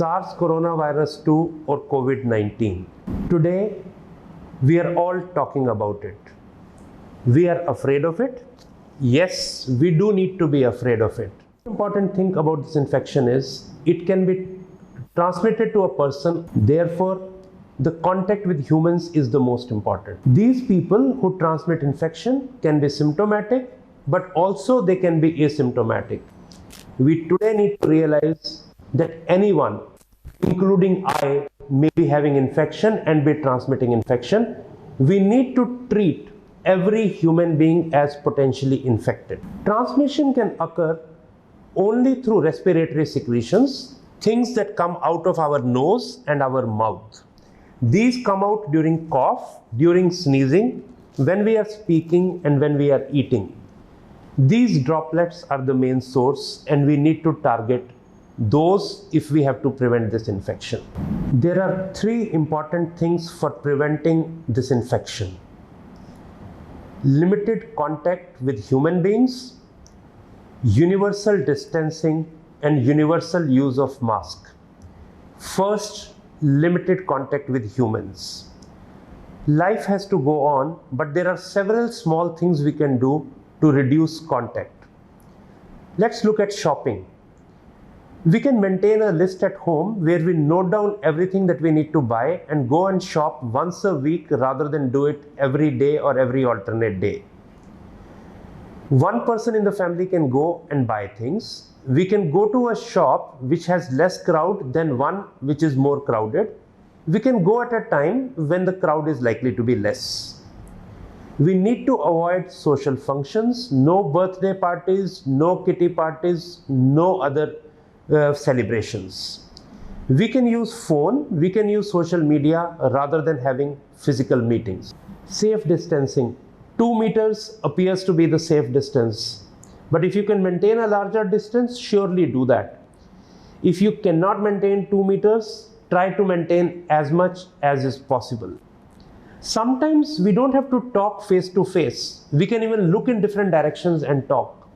SARS coronavirus 2 or COVID-19. Today, we are all talking about it. We are afraid of it. Yes, we do need to be afraid of it. The important thing about this infection is it can be transmitted to a person. Therefore, the contact with humans is the most important. These people who transmit infection can be symptomatic, but also they can be asymptomatic. We today need to realize that anyone, including I, may be having infection and be transmitting infection. We need to treat every human being as potentially infected. Transmission can occur only through respiratory secretions, things that come out of our nose and our mouth. These come out during cough, during sneezing, when we are speaking and when we are eating. These droplets are the main source, and we need to target those if we have to prevent this infection. There are three important things for preventing this infection: limited contact with human beings, universal distancing, and universal use of mask. First, limited contact with humans. Life has to go on, but there are several small things we can do to reduce contact. Let's look at shopping. We can maintain a list at home where we note down everything that we need to buy and go and shop once a week rather than do it every day or every alternate day. One person in the family can go and buy things. We can go to a shop which has less crowd than one which is more crowded. We can go at a time when the crowd is likely to be less. We need to avoid social functions, no birthday parties, no kitty parties, no other celebrations. We can use phone, we can use social media rather than having physical meetings. Safe distancing. 2 meters appears to be the safe distance. But if you can maintain a larger distance, surely do that. If you cannot maintain 2 meters, try to maintain as much as is possible. Sometimes we don't have to talk face to face. We can even look in different directions and talk.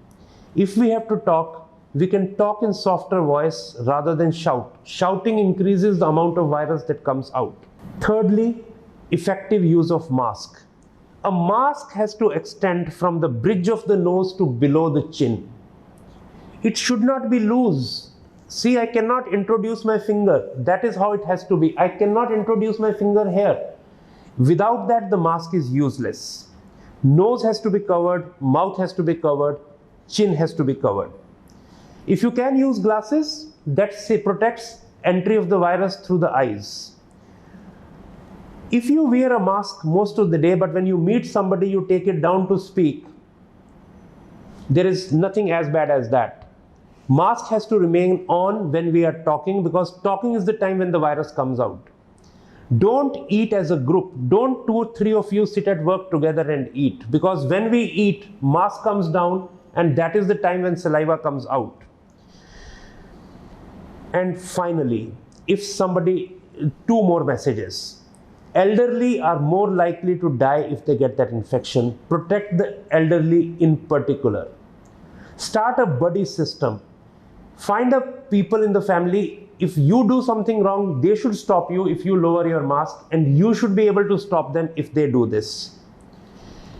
If we have to talk, we can talk in softer voice rather than shout. Shouting increases the amount of virus that comes out. Thirdly, effective use of mask. A mask has to extend from the bridge of the nose to below the chin. It should not be loose. See, I cannot introduce my finger. That is how it has to be. I cannot introduce my finger here. Without that, the mask is useless. Nose has to be covered, mouth has to be covered, chin has to be covered. If you can use glasses, that protects entry of the virus through the eyes. If you wear a mask most of the day, but when you meet somebody, you take it down to speak, there is nothing as bad as that. Mask has to remain on when we are talking, because talking is the time when the virus comes out. Don't eat as a group. Don't 2 or 3 of you sit at work together and eat, because when we eat, mask comes down and that is the time when saliva comes out. And finally, if somebody, 2 more messages. Elderly are more likely to die if they get that infection. Protect the elderly in particular. Start a buddy system. Find a people in the family. If you do something wrong, they should stop you if you lower your mask, and you should be able to stop them if they do this.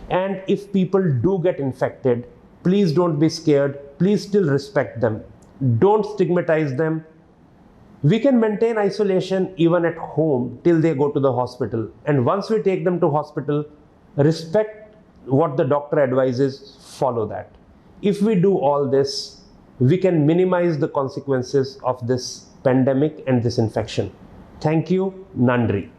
And if people do get infected, please don't be scared. Please still respect them. Don't stigmatize them. We can maintain isolation even at home till they go to the hospital. And once we take them to hospital, respect what the doctor advises, follow that. If we do all this, we can minimize the consequences of this pandemic and this infection. Thank you. Nandri.